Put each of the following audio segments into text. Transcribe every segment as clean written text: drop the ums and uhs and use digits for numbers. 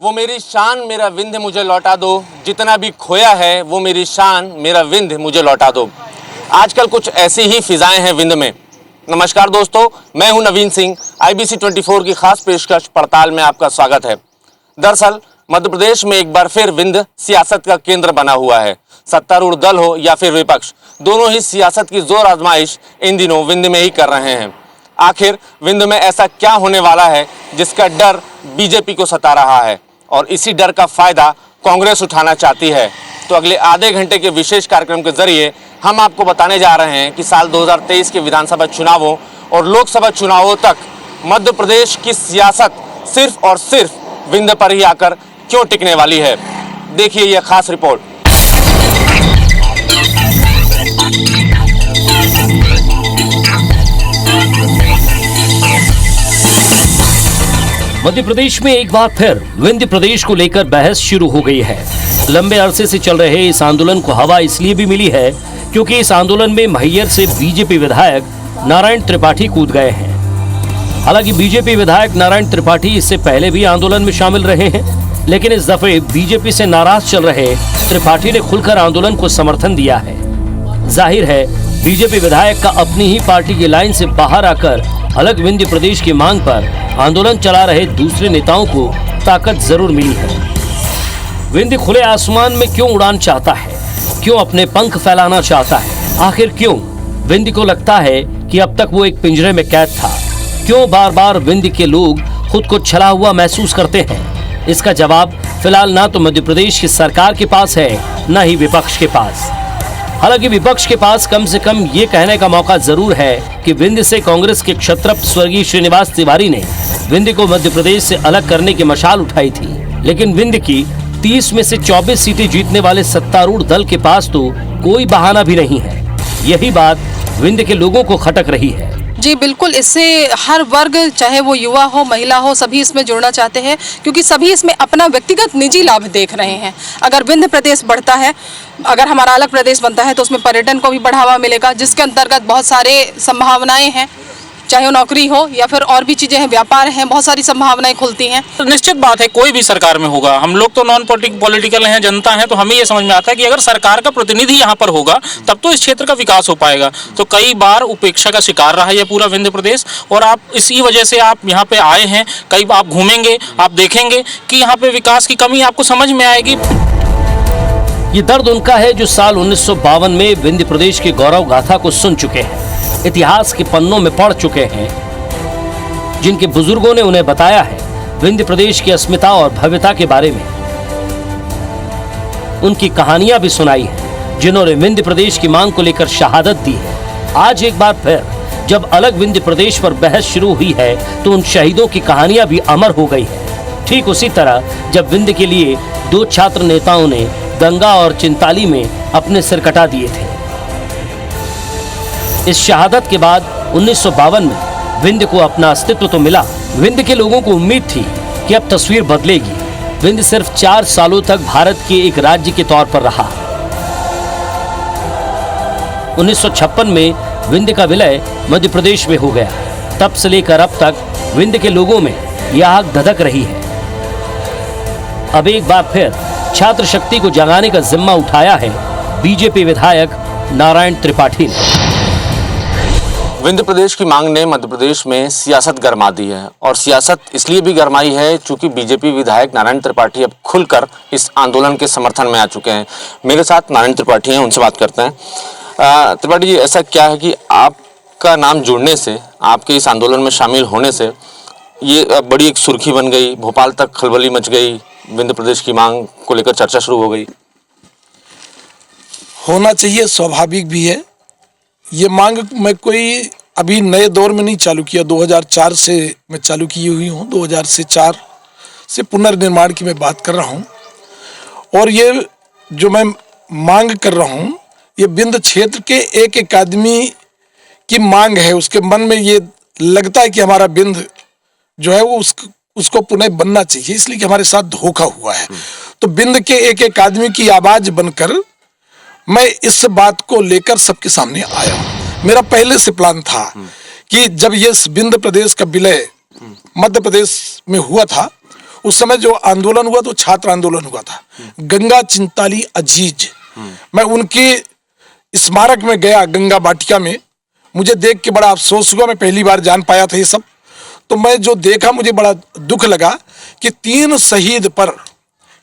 वो मेरी शान मेरा विंध्य मुझे लौटा दो, जितना भी खोया है वो मेरी शान मेरा विंध्य मुझे लौटा दो। आजकल कुछ ऐसी ही फिजाएं हैं विंध्य में। नमस्कार दोस्तों, मैं हूं नवीन सिंह। IBC 24 की खास पेशकश पड़ताल में आपका स्वागत है। दरअसल मध्य प्रदेश में एक बार फिर विंध्य सियासत का केंद्र बना हुआ है। सत्तारूढ़ दल हो या फिर विपक्ष, दोनों ही सियासत की जोर आजमाइश इन दिनों विंध्य में ही कर रहे हैं। आखिर विंध्य में ऐसा क्या होने वाला है जिसका डर बीजेपी को सता रहा है और इसी डर का फायदा कांग्रेस उठाना चाहती है? तो अगले आधे घंटे के विशेष कार्यक्रम के जरिए हम आपको बताने जा रहे हैं कि साल 2023 के विधानसभा चुनावों और लोकसभा चुनावों तक मध्य प्रदेश की सियासत सिर्फ और सिर्फ विंध्य पर ही आकर क्यों टिकने वाली है। देखिए यह खास रिपोर्ट। मध्य प्रदेश में एक बार फिर विंध्य प्रदेश को लेकर बहस शुरू हो गई है। लंबे अरसे से चल रहे इस आंदोलन को हवा इसलिए भी मिली है क्योंकि इस आंदोलन में मैहर से बीजेपी विधायक नारायण त्रिपाठी कूद गए हैं। हालांकि बीजेपी विधायक नारायण त्रिपाठी इससे पहले भी आंदोलन में शामिल रहे हैं, लेकिन इस दफे बीजेपी से नाराज चल रहे त्रिपाठी ने खुलकर आंदोलन को समर्थन दिया है। जाहिर है बीजेपी विधायक का अपनी ही पार्टी की लाइन से बाहर आकर अलग विंध्य प्रदेश की मांग पर आंदोलन चला रहे दूसरे नेताओं को ताकत जरूर मिली है। विंध्य खुले आसमान में क्यों उड़ान चाहता है, क्यों अपने पंख फैलाना चाहता है? आखिर क्यों विंध्य को लगता है कि अब तक वो एक पिंजरे में कैद था? क्यों बार बार विंध्य के लोग खुद को छला हुआ महसूस करते हैं? इसका जवाब फिलहाल ना तो मध्य प्रदेश की सरकार के पास है, न ही विपक्ष के पास। हालांकि विपक्ष के पास कम से कम ये कहने का मौका जरूर है कि विंध्य से कांग्रेस के क्षत्रप स्वर्गीय श्रीनिवास तिवारी ने विंध्य को मध्य प्रदेश से अलग करने की मशाल उठाई थी। लेकिन विंध्य की 30 में से 24 सीटें जीतने वाले सत्तारूढ़ दल के पास तो कोई बहाना भी नहीं है। यही बात विंध्य के लोगों को खटक रही है। जी बिल्कुल, इससे हर वर्ग, चाहे वो युवा हो महिला हो, सभी इसमें जुड़ना चाहते हैं क्योंकि सभी इसमें अपना व्यक्तिगत निजी लाभ देख रहे हैं। अगर विंध्य प्रदेश बढ़ता है, अगर हमारा अलग प्रदेश बनता है तो उसमें पर्यटन को भी बढ़ावा मिलेगा, जिसके अंतर्गत बहुत सारे संभावनाएं हैं, चाहे वो नौकरी हो या फिर और भी चीजें हैं, व्यापार हैं, बहुत सारी संभावनाएं खुलती हैं। तो निश्चित बात है कोई भी सरकार में होगा, हम लोग तो नॉन पॉलिटिकल हैं, जनता है, तो हमें ये समझ में आता है कि अगर सरकार का प्रतिनिधि यहाँ पर होगा तब तो इस क्षेत्र का विकास हो पाएगा। तो कई बार उपेक्षा का शिकार रहा है ये पूरा विंध्य प्रदेश, और आप इसी वजह से आप यहाँ पे आए हैं। कई आप घूमेंगे, आप देखेंगे कि यहाँ पे विकास की कमी आपको समझ में आएगी। ये दर्द उनका है जो साल 1952 में विंध्य प्रदेश की गौरव गाथा को सुन चुके हैं, इतिहास के पन्नों में पढ़ चुके हैं, जिनके बुजुर्गों ने उन्हें बताया है विंध्य प्रदेश की अस्मिता और भव्यता के बारे में। उनकी कहानियां भी सुनाई हैं, जिन्होंने विंध्य प्रदेश की मांग को लेकर शहादत दी है। आज एक बार फिर जब अलग विंध्य प्रदेश पर बहस शुरू हुई है तो उन शहीदों की कहानियां भी अमर हो गई है। ठीक उसी तरह जब विंध्य के लिए 2 छात्र नेताओं ने गंगा और चिंताली में अपने सिर कटा दिए थे। इस शहादत के बाद 1952 में विंध्य को अपना अस्तित्व तो मिला। विंध्य के लोगों को उम्मीद थी कि अब तस्वीर बदलेगी। विंध्य सिर्फ 4 सालों तक भारत के एक राज्य के तौर पर रहा। 1956 में विंध्य का विलय मध्य प्रदेश में हो गया। तब से लेकर अब तक विंध्य के लोगों में यह आग धधक रही है। अब एक बार फिर छात्र शक्ति को जगाने का जिम्मा उठाया है बीजेपी विधायक नारायण त्रिपाठी ने। विंध्य प्रदेश की मांग ने मध्य प्रदेश में सियासत गरमा दी है, और सियासत इसलिए भी गरमाई है क्योंकि बीजेपी विधायक नारायण त्रिपाठी अब खुलकर इस आंदोलन के समर्थन में आ चुके हैं। मेरे साथ नारायण त्रिपाठी हैं, उनसे बात करते हैं। त्रिपाठी जी, ऐसा क्या है कि आपका नाम जुड़ने से, आपके इस आंदोलन में शामिल होने से ये बड़ी एक सुर्खी बन गई, भोपाल तक खलबली मच गई, विंध्य प्रदेश की मांग को लेकर चर्चा शुरू हो गई? होना चाहिए, स्वाभाविक भी है। ये मांग मैं कोई अभी नए दौर में नहीं चालू किया, 2004 से मैं चालू की हुई हूँ। 2004 से पुनर्निर्माण की मैं बात कर रहा हूँ, और ये जो मैं मांग कर रहा हूँ ये विंध्य क्षेत्र के एक आदमी की मांग है। उसके मन में ये लगता है कि हमारा विंध्य जो है वो उसको पुनः बनना चाहिए, इसलिए कि हमारे साथ धोखा हुआ है। तो विंध्य के एक आदमी की आवाज बनकर मैं इस बात को लेकर सबके सामने आया हूं। मेरा पहले से प्लान था कि जब ये विंध्य प्रदेश का विलय मध्य प्रदेश में हुआ था, उस समय जो आंदोलन हुआ तो छात्र आंदोलन हुआ था, गंगा चिंताली अजीज। मैं उनके स्मारक में गया, गंगा वाटिका में। मुझे देख के बड़ा अफसोस हुआ, मैं पहली बार जान पाया था ये सब। तो मैं जो देखा मुझे बड़ा दुख लगा कि 3 शहीद पर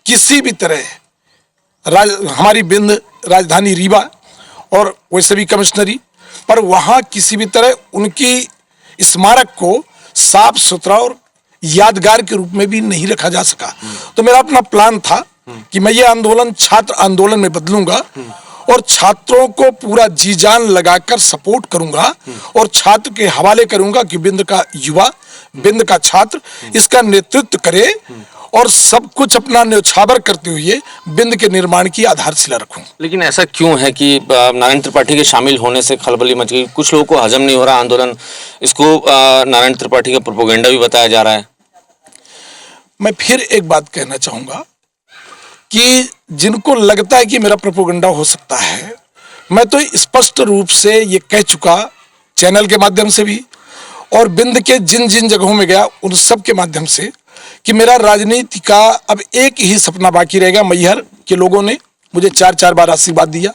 किसी भी तरह हमारी विंध राजधानी रीवा और वैसे भी कमिश्नरी पर वहाँ किसी भी तरह उनकी स्मारक को साफ सुथरा और यादगार के रूप में भी नहीं रखा जा सका। तो मेरा अपना प्लान था कि मैं ये आंदोलन छात्र आंदोलन में बदलूंगा और छात्रों को पूरा जी जान लगाकर सपोर्ट करूंगा और छात्र के हवाले करूंगा कि विंध का युवा, विंध का छात्र इसका नेतृत्व करे और सब कुछ अपना न्यौछावर करते हुए विंध के निर्माण की आधारशिला रखूं। लेकिन ऐसा क्यों है कि नारायण त्रिपाठी के शामिल होने से खलबली मच गई? कुछ लोगों को हजम नहीं हो रहा आंदोलन, इसको नारायण त्रिपाठी का प्रोपेगेंडा भी बताया जा रहा है। मैं फिर एक बात कहना चाहूंगा कि जिनको लगता है कि मेरा प्रोपेगेंडा हो सकता है, मैं तो स्पष्ट रूप से ये कह चुका चैनल के माध्यम से भी और विंध के जिन जिन जगहों में गया उन सब के माध्यम से कि मेरा राजनीति का अब एक ही सपना बाकी रहेगा। मैहर के लोगों ने मुझे 4-4 बार आशीर्वाद दिया,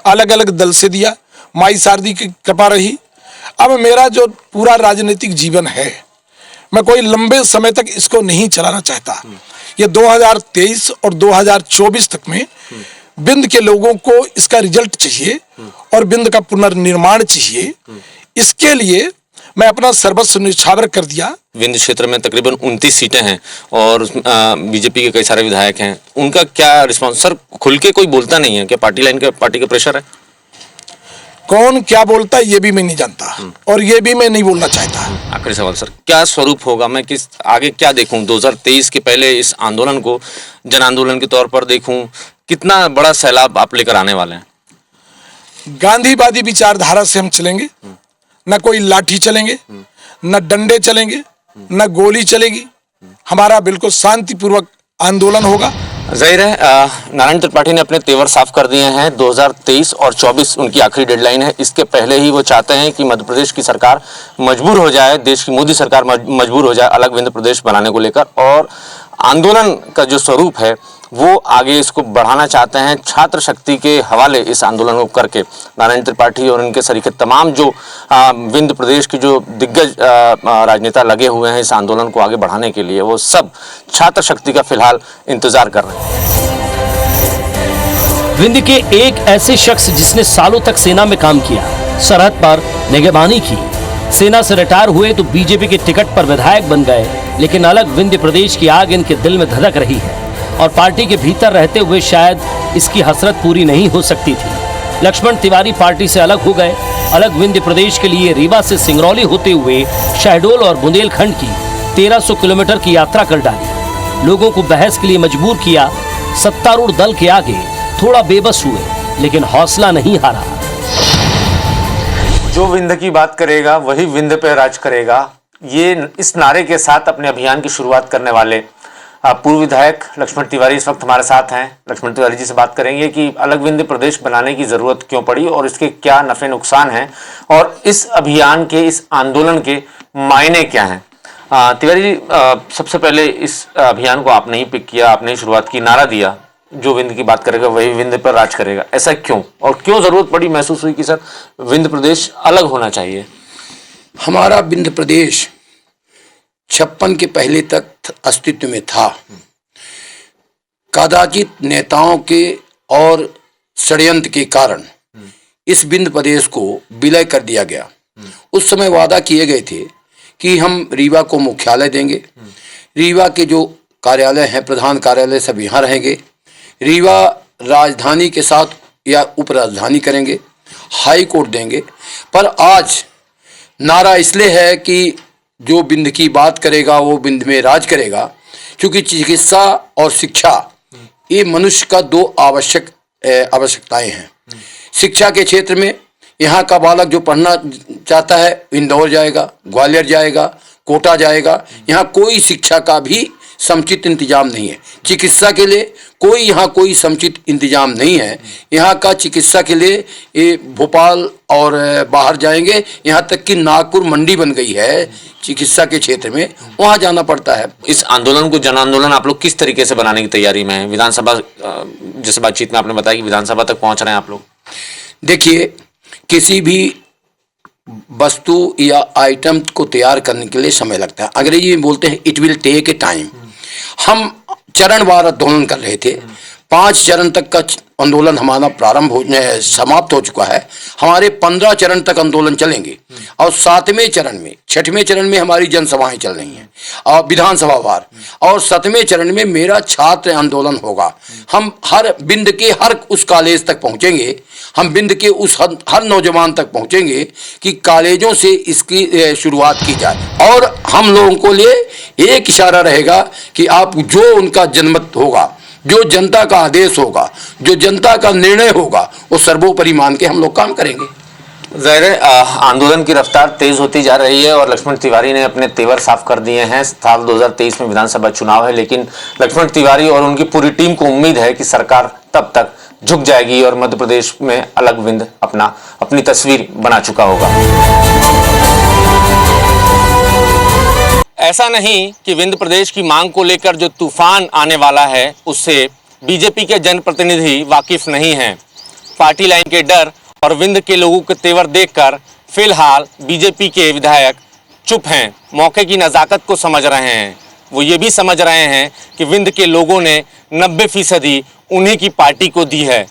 अलग अलग दल से दिया, माई शारदी की कृपा रही। अब मेरा जो पूरा राजनीतिक जीवन है, मैं कोई लंबे समय तक इसको नहीं चलाना चाहता। ये 2023 और 2024 तक में विंध के लोगों को इसका रिजल्ट चाहिए और विंध का पुनर्निर्माण चाहिए। इसके लिए मैं अपना सर्वस्व न्यौछावर कर दिया। विंध्य क्षेत्र में तकरीबन 29 सीटें हैं और बीजेपी के कई सारे विधायक हैं, उनका क्या रिस्पांस? सर खुल के कोई बोलता नहीं है, क्या पार्टी लाइन के पार्टी का प्रेशर है? कौन क्या बोलता है ये भी मैं नहीं जानता और ये भी मैं नहीं बोलना चाहता। आखिरी सवाल सर, क्या स्वरूप होगा? मैं किस आगे क्या देखूं? 2023 के पहले इस आंदोलन को जन आंदोलन के तौर पर देखूं, कितना बड़ा सैलाब आप लेकर आने वाले हैं? गांधीवादी विचारधारा से हम चलेंगे, न कोई लाठी चलेंगे, न डंडे चलेंगे, न गोली चलेगी। हमारा बिल्कुल शांतिपूर्वक आंदोलन होगा। जाहिर है नारायण त्रिपाठी ने अपने तेवर साफ कर दिए हैं। 2023 और 24 उनकी आखिरी डेडलाइन है। इसके पहले ही वो चाहते हैं कि मध्य प्रदेश की सरकार मजबूर हो जाए, देश की मोदी सरकार मजबूर हो जाए अलग विंध्य प्रदेश बनाने को लेकर, और आंदोलन का जो स्वरूप है वो आगे इसको बढ़ाना चाहते हैं। छात्र शक्ति के हवाले इस आंदोलन को करके नारायण त्रिपाठी और इनके सरीखे तमाम जो विंध्य प्रदेश की जो दिग्गज राजनेता लगे हुए हैं इस आंदोलन को आगे बढ़ाने के लिए, वो सब छात्र शक्ति का फिलहाल इंतजार कर रहे हैं। विंध्य के एक ऐसे शख्स जिसने सालों तक सेना में काम किया, सरहद पर निगरानी की, सेना से रिटायर हुए तो बीजेपी के टिकट पर विधायक बन गए, लेकिन अलग विंध्य प्रदेश की आग इनके दिल में धधक रही है और पार्टी के भीतर रहते हुए शायद इसकी हसरत पूरी नहीं हो सकती थी। लक्ष्मण तिवारी पार्टी से अलग हो गए। अलग विंध्य प्रदेश के लिए रीवा से सिंगरौली होते हुए शहडोल और बुंदेलखंड की 1300 किलोमीटर की यात्रा कर डाली। लोगों को बहस के लिए मजबूर किया। सत्तारूढ़ दल के आगे थोड़ा बेबस हुए, लेकिन हौसला नहीं हारा। जो विंध्य की बात करेगा वही विंध्य पे राज करेगा, ये इस नारे के साथ अपने अभियान की शुरुआत करने वाले पूर्व विधायक लक्ष्मण तिवारी इस वक्त हमारे साथ हैं। लक्ष्मण तिवारी जी से बात करेंगे कि अलग विंध्य प्रदेश बनाने की ज़रूरत क्यों पड़ी और इसके क्या नफ़े नुकसान हैं और इस अभियान के, इस आंदोलन के मायने क्या हैं। तिवारी जी, सबसे पहले इस अभियान को आपने ही पिक किया, आपने ही शुरुआत की, नारा दिया जो विंध्य की बात करेगा वही विंध्य पर राज करेगा। ऐसा क्यों और क्यों ज़रूरत पड़ी, महसूस हुई कि सर विंध्य प्रदेश अलग होना चाहिए? हमारा विंध्य प्रदेश 56 के पहले तक अस्तित्व में था। कदाचित नेताओं के और षड्यंत्र के कारण इस विंध्य प्रदेश को विलय कर दिया गया। उस समय वादा किए गए थे कि हम रीवा को मुख्यालय देंगे, रीवा के जो कार्यालय हैं, प्रधान कार्यालय सब यहाँ रहेंगे, रीवा राजधानी के साथ या उप राजधानी करेंगे, हाई कोर्ट देंगे। पर आज नारा इसलिए है कि जो विंध्य की बात करेगा वो विंध्य में राज करेगा, क्योंकि चिकित्सा और शिक्षा ये मनुष्य का 2 आवश्यकताएं हैं। शिक्षा के क्षेत्र में यहाँ का बालक जो पढ़ना चाहता है इंदौर जाएगा, ग्वालियर जाएगा, कोटा जाएगा। यहाँ कोई शिक्षा का भी समुचित इंतजाम नहीं है। चिकित्सा के लिए कोई यहाँ कोई समुचित इंतजाम नहीं है। यहाँ का चिकित्सा के लिए ये भोपाल और बाहर जाएंगे, यहाँ तक कि नागपुर मंडी बन गई है चिकित्सा के क्षेत्र में, वहाँ जाना पड़ता है। इस आंदोलन को जन आंदोलन आप लोग किस तरीके से बनाने की तैयारी में हैं? विधानसभा जैसे बातचीत में आपने बताया कि विधानसभा तक पहुंच रहे हैं आप लोग। देखिए, किसी भी वस्तु या आइटम को तैयार करने के लिए समय लगता है। अंग्रेजी में बोलते हैं it will take a time. हम चरणवार आंदोलन कर रहे थे, 5 चरण तक का आंदोलन हमारा समाप्त हो चुका है। हमारे 15 चरण तक आंदोलन चलेंगे और 7वें चरण में 6वें चरण में हमारी जनसभाएं चल रही हैं और विधानसभा वार, और 7वें चरण में मेरा छात्र आंदोलन होगा। हम हर बिंद के हर उस कॉलेज तक पहुंचेंगे, हम बिंद के उस हर नौजवान तक पहुंचेंगे कि कॉलेजों से इसकी शुरुआत की जाए। और हम लोगों को लिए एक इशारा रहेगा कि आप जो उनका जनमत होगा, जो जनता का आदेश होगा, जो जनता का निर्णय होगा, वो सर्वोपरि मान के हम लोग काम करेंगे। ज़ाहिर है आंदोलन की रफ्तार तेज होती जा रही है और लक्ष्मण तिवारी ने अपने तेवर साफ कर दिए हैं। साल 2023 में विधानसभा चुनाव है, लेकिन लक्ष्मण तिवारी और उनकी पूरी टीम को उम्मीद है कि सरकार तब तक झुक जाएगी और मध्य प्रदेश में अलग विंध्य अपनी तस्वीर बना चुका होगा। ऐसा नहीं कि विंध्य प्रदेश की मांग को लेकर जो तूफान आने वाला है उससे बीजेपी के जनप्रतिनिधि वाकिफ नहीं हैं। पार्टी लाइन के डर और विंध्य के लोगों के तेवर देखकर फिलहाल बीजेपी के विधायक चुप हैं, मौके की नज़ाकत को समझ रहे हैं। वो ये भी समझ रहे हैं कि विंध्य के लोगों ने 90% उन्हीं की पार्टी को दी है।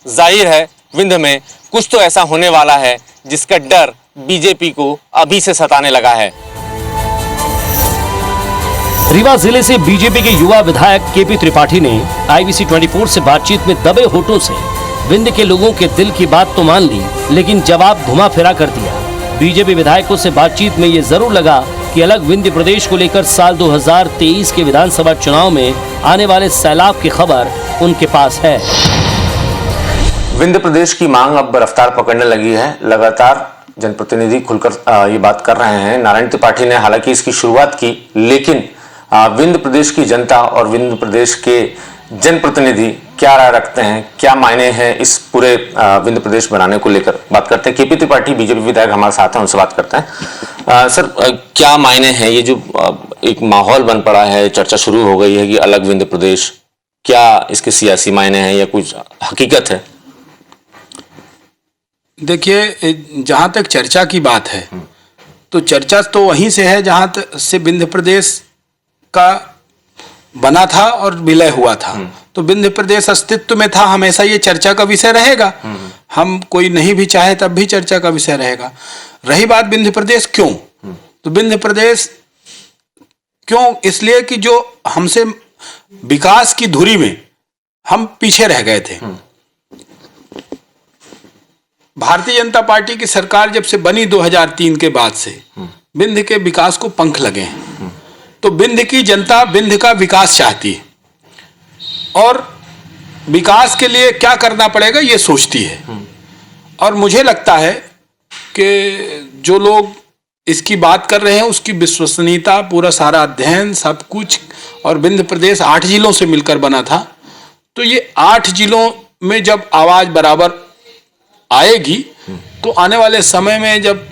जाहिर है विंध्य में कुछ तो ऐसा होने वाला है जिसका डर बीजेपी को अभी से सताने लगा है। रीवा जिले से बीजेपी के युवा विधायक केपी त्रिपाठी ने IBC 24 से बातचीत में दबे होठों से विंध्य के लोगों के दिल की बात तो मान ली, लेकिन जवाब घुमा फिरा कर दिया। बीजेपी विधायकों से बातचीत में ये जरूर लगा कि अलग विंध्य प्रदेश को लेकर साल 2023 के विधानसभा चुनाव में आने वाले सैलाब की खबर उनके पास है। विंध्य प्रदेश की मांग अब रफ्तार पकड़ने लगी है। लगातार जनप्रतिनिधि खुलकर ये बात कर रहे हैं। नारायण त्रिपाठी ने हालांकि इसकी शुरुआत की, लेकिन विंध्य प्रदेश की जनता और विंध्य प्रदेश के जनप्रतिनिधि क्या राय रखते हैं, क्या मायने हैं इस पूरे विंध्य प्रदेश बनाने को लेकर, बात करते हैं। केपी त्रिपाठी बीजेपी विधायक हमारे साथ हैं, उनसे बात करते हैं। सर, क्या मायने हैं ये जो एक माहौल बन पड़ा है, चर्चा शुरू हो गई है कि अलग विंध्य प्रदेश, क्या इसके सियासी मायने हैं या कुछ हकीकत है? देखिए, जहाँ तक चर्चा की बात है तो चर्चा तो वहीं से है जहाँ से विंध्य प्रदेश का बना था और विलय हुआ था। तो विंध्य प्रदेश अस्तित्व में था, हमेशा ये चर्चा का विषय रहेगा। हम कोई नहीं भी चाहे तब भी चर्चा का विषय रहेगा। रही बात विंध्य प्रदेश क्यों, तो विंध्य प्रदेश क्यों इसलिए कि जो हमसे विकास की धुरी में हम पीछे रह गए थे। भारतीय जनता पार्टी की सरकार जब से बनी 2003 के बाद से विंध्य के विकास को पंख लगे हैं। तो विंध्य की जनता विंध्य का विकास चाहती है और विकास के लिए क्या करना पड़ेगा ये सोचती है। और मुझे लगता है कि जो लोग इसकी बात कर रहे हैं उसकी विश्वसनीयता, पूरा सारा अध्ययन, सब कुछ, और विंध्य प्रदेश 8 जिलों से मिलकर बना था। तो ये 8 जिलों में जब आवाज बराबर आएगी तो आने वाले समय में जब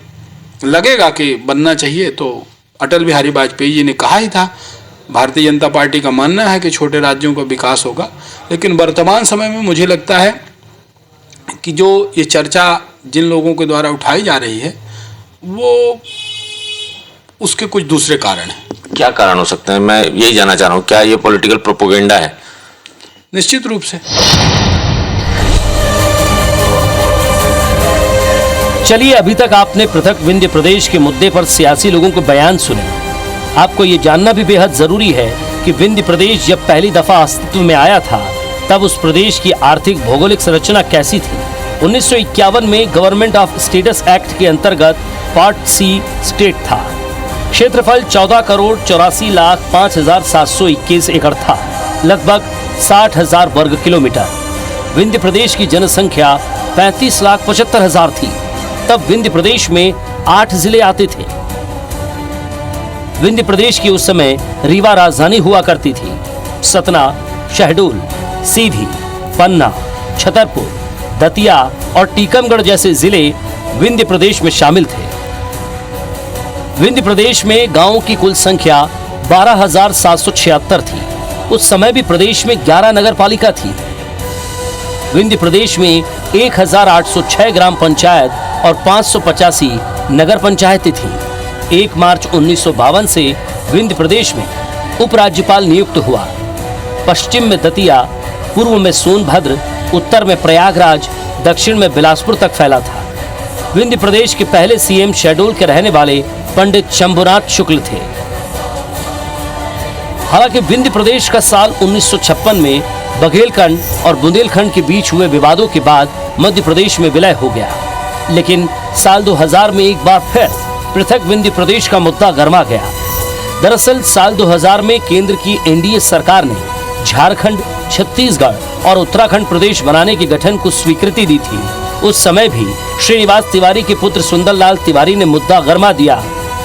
लगेगा कि बनना चाहिए, तो अटल बिहारी वाजपेयी जी ने कहा ही था, भारतीय जनता पार्टी का मानना है कि छोटे राज्यों का विकास होगा। लेकिन वर्तमान समय में मुझे लगता है कि जो ये चर्चा जिन लोगों के द्वारा उठाई जा रही है वो उसके कुछ दूसरे कारण हैं। क्या कारण हो सकते हैं, मैं यही जानना चाह रहा हूँ। क्या ये पॉलिटिकल प्रोपेगेंडा है? निश्चित रूप से। चलिए, अभी तक आपने पृथक विंध्य प्रदेश के मुद्दे पर सियासी लोगों के बयान सुने। आपको ये जानना भी बेहद जरूरी है कि विंध्य प्रदेश जब पहली दफा अस्तित्व में आया था तब उस प्रदेश की आर्थिक भौगोलिक संरचना कैसी थी। 1951 में गवर्नमेंट ऑफ स्टेटस एक्ट के अंतर्गत पार्ट सी स्टेट था। क्षेत्रफल 14,84,05,721 एकड़ था, लगभग 60,000 वर्ग किलोमीटर। विंध्य प्रदेश की जनसंख्या 35,75,000 थी। तब विंध्य प्रदेश में 8 जिले आते थे। विंध्य प्रदेश की उस समय रीवा राजधानी हुआ करती थी। सतना, शहडोल, सीधी, पन्ना, छतरपुर, दतिया और टीकमगढ़ जैसे जिले विंध्य प्रदेश में शामिल थे। विंध्य प्रदेश में गांवों की कुल संख्या 12,776 थी। उस समय भी प्रदेश में 11 नगर पालिका थी। विंध्य प्रदेश में 1,806 ग्राम पंचायत और 585 नगर पंचायतें थीं। 1 मार्च 1952 से विंध्य प्रदेश में उपराज्यपाल नियुक्त हुआ। पश्चिम में दतिया, पूर्व में सोनभद्र, उत्तर में प्रयागराज, दक्षिण में बिलासपुर तक फैला था। विंध्य प्रदेश के पहले सीएम शहडोल के रहने वाले पंडित शंभुनाथ शुक्ल थे। हालांकि विंध्य प्रदेश का साल 1956 में बघेलखंड और बुंदेलखंड के बीच हुए विवादों के बाद मध्य प्रदेश में विलय हो गया, लेकिन साल 2000 में एक बार फिर पृथक विंध्य प्रदेश का मुद्दा गर्मा गया। दरअसल साल 2000 में केंद्र की एनडीए सरकार ने झारखंड, छत्तीसगढ़ और उत्तराखंड प्रदेश बनाने के गठन को स्वीकृति दी थी। उस समय भी श्रीनिवास तिवारी के पुत्र सुंदरलाल तिवारी ने मुद्दा गरमा दिया।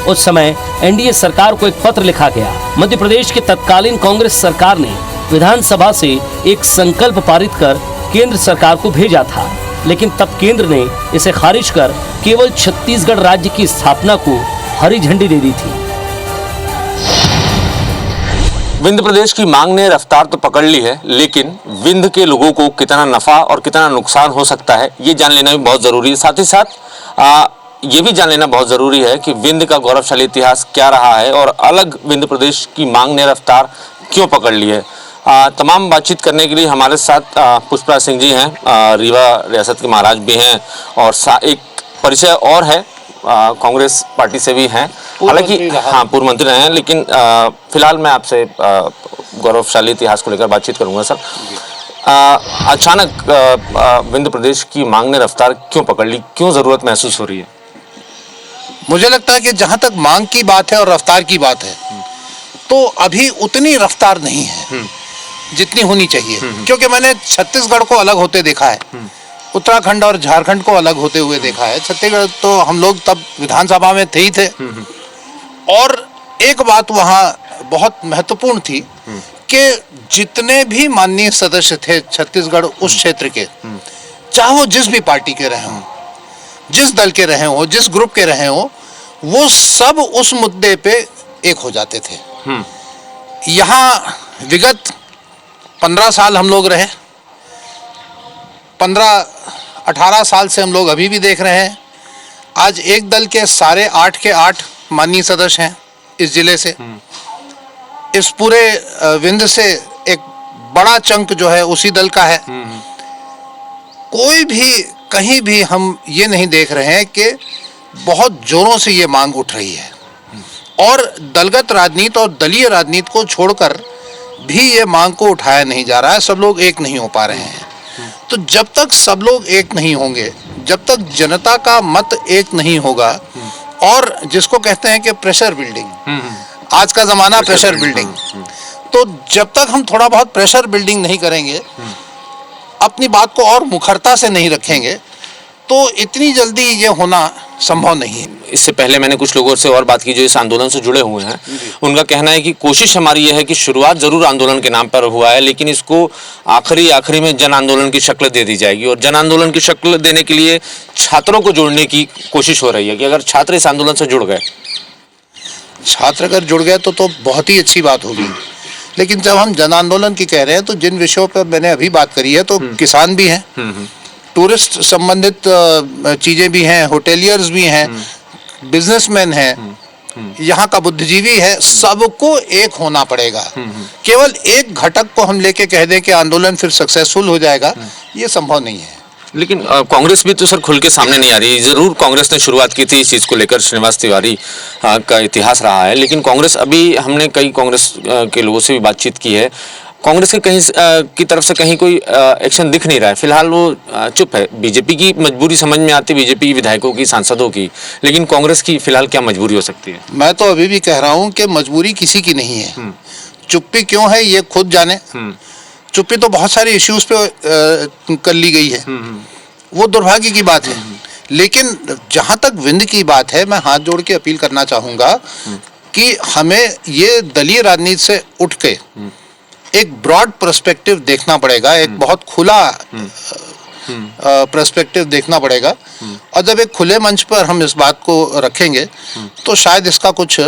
उस समय एनडीए सरकार को एक पत्र लिखा गया। मध्य प्रदेश की तत्कालीन कांग्रेस सरकार ने विधानसभा से एक संकल्प पारित कर केंद्र सरकार को भेजा था, लेकिन तब केंद्र ने इसे खारिज कर केवल छत्तीसगढ़ राज्य की स्थापना को हरी झंडी दे दी थी। विंध्य प्रदेश की मांग ने रफ्तार तो पकड़ ली है, लेकिन विंध्य के लोगों को कितना नफा और कितना नुकसान हो सकता है ये जान लेना भी बहुत जरूरी है। साथ ही साथ ये भी जान लेना बहुत जरूरी है कि विंध्य का गौरवशाली इतिहास क्या रहा है और अलग विंध्य प्रदेश की मांग ने रफ्तार क्यों पकड़ ली है। तमाम बातचीत करने के लिए हमारे साथ पुष्पराज सिंह जी हैं, रीवा रियासत के महाराज भी हैं, और एक परिचय और है, कांग्रेस पार्टी से भी हैं, हालांकि हाँ पूर्व मंत्री रहे हैं, लेकिन फिलहाल मैं आपसे गौरवशाली इतिहास को लेकर बातचीत करूंगा। सर, अचानक विंध्य प्रदेश की मांग ने रफ्तार क्यों पकड़ ली, क्यों जरूरत महसूस हो रही है? मुझे लगता है कि जहां तक मांग की बात है और रफ्तार की बात है, तो अभी उतनी रफ्तार नहीं है जितनी होनी चाहिए, क्योंकि मैंने छत्तीसगढ़ को अलग होते देखा है, उत्तराखंड और झारखंड को अलग होते हुए देखा है। छत्तीसगढ़ तो हम लोग तब विधानसभा में थे ही थे, और एक बात वहाँ बहुत महत्वपूर्ण थी कि जितने भी माननीय सदस्य थे छत्तीसगढ़ उस क्षेत्र के, चाहे वो जिस भी पार्टी के रहे हों, जिस दल के रहे हों, जिस ग्रुप के रहे हों, वो सब उस मुद्दे पे एक हो जाते थे। यहाँ विगत 15 साल हम लोग रहे, 15-18 साल से हम लोग अभी भी देख रहे हैं। आज एक दल के सारे 8 के 8 माननीय सदस्य हैं इस जिले से। इस पूरे विंध्य से एक बड़ा चंक जो है उसी दल का है। कोई भी कहीं भी हम ये नहीं देख रहे हैं कि बहुत जोरों से ये मांग उठ रही है, और दलगत राजनीति और दलीय राजनीति को छोड़कर भी ये मांग को उठाया नहीं जा रहा है। सब लोग एक नहीं हो पा रहे हैं। तो जब तक सब लोग एक नहीं होंगे, जब तक जनता का मत एक नहीं होगा, और जिसको कहते हैं कि प्रेशर बिल्डिंग, आज का जमाना प्रेशर बिल्डिंग, तो जब तक हम थोड़ा बहुत प्रेशर बिल्डिंग नहीं करेंगे, अपनी बात को और मुखरता से नहीं रखेंगे, तो इतनी जल्दी ये होना संभव नहीं है। इससे पहले मैंने कुछ लोगों से और बात की जो इस आंदोलन से जुड़े हुए हैं। उनका कहना है कि कोशिश हमारी ये है कि शुरुआत जरूर आंदोलन के नाम पर हुआ है, लेकिन इसको आखिरी में जन आंदोलन की शक्ल दे दी जाएगी, और जन आंदोलन की शक्ल देने के लिए छात्रों को जोड़ने की कोशिश हो रही है कि अगर छात्र इस आंदोलन से जुड़ गए, छात्र अगर जुड़ गए तो बहुत ही अच्छी बात होगी। लेकिन जब हम जन आंदोलन की कह रहे हैं, तो जिन विषयों पर मैंने अभी बात करी है, तो किसान भी हैं, टूरिस्ट संबंधित चीजें भी हैं, होटेलियर्स भी हैं, बिजनेसमैन हैं, यहाँ का बुद्धिजीवी है, सबको एक होना पड़ेगा। केवल एक घटक को हम लेके कह दें कि आंदोलन फिर सक्सेसफुल हो जाएगा, ये संभव नहीं है। लेकिन कांग्रेस भी तो सर खुल के सामने नहीं आ रही। जरूर कांग्रेस ने शुरुआत की थी इस चीज़ को लेकर, श्रीनिवास तिवारी का इतिहास रहा है, लेकिन कांग्रेस अभी, हमने कई कांग्रेस के लोगों से भी बातचीत की है, कांग्रेस के कहीं की तरफ से कहीं कोई एक्शन दिख नहीं रहा है। फिलहाल वो चुप है। बीजेपी की मजबूरी समझ में आती है, बीजेपी विधायकों की, सांसदों की, लेकिन कांग्रेस की फिलहाल क्या मजबूरी हो सकती है? मैं तो अभी भी कह रहा हूँ कि मजबूरी किसी की नहीं है। चुप्पी क्यों है ये खुद जाने। चुप्पी तो बहुत सारे इश्यूज पे कर ली गई है, वो दुर्भाग्य की बात है। लेकिन जहां तक विंध्य की बात है, मैं हाथ जोड़ के अपील करना चाहूंगा कि हमें ये दलीय राजनीति से उठ के एक ब्रॉड पर्सपेक्टिव देखना पड़ेगा, एक बहुत खुला पर्सपेक्टिव देखना पड़ेगा। और जब एक खुले मंच पर हम इस बात को रखेंगे तो शायद इसका कुछ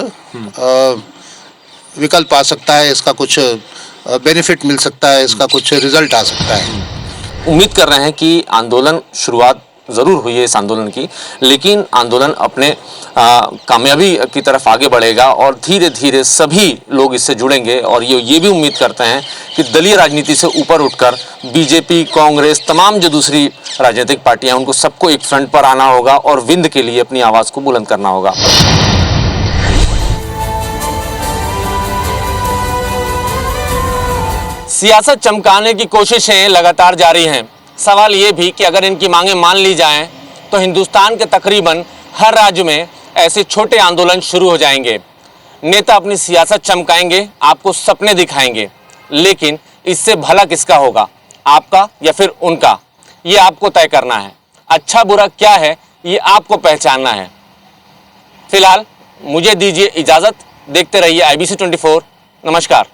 विकल्प आ सकता है, इसका कुछ बेनिफिट मिल सकता है, इसका कुछ रिजल्ट आ सकता है। उम्मीद कर रहे हैं कि आंदोलन शुरुआत ज़रूर हुई है इस आंदोलन की, लेकिन आंदोलन अपने कामयाबी की तरफ आगे बढ़ेगा और धीरे धीरे सभी लोग इससे जुड़ेंगे। और ये भी उम्मीद करते हैं कि दलीय राजनीति से ऊपर उठकर बीजेपी, कांग्रेस, तमाम जो दूसरी राजनीतिक पार्टियां हैं उनको सबको एक फ्रंट पर आना होगा और विंध्य के लिए अपनी आवाज़ को बुलंद करना होगा। सियासत चमकाने की कोशिशें लगातार जारी हैं। सवाल ये भी कि अगर इनकी मांगें मान ली जाएं तो हिंदुस्तान के तकरीबन हर राज्य में ऐसे छोटे आंदोलन शुरू हो जाएंगे। नेता अपनी सियासत चमकाएंगे, आपको सपने दिखाएंगे, लेकिन इससे भला किसका होगा, आपका या फिर उनका, ये आपको तय करना है। अच्छा बुरा क्या है ये आपको पहचानना है। फिलहाल मुझे दीजिए इजाज़त, देखते रहिए IBC 24। नमस्कार।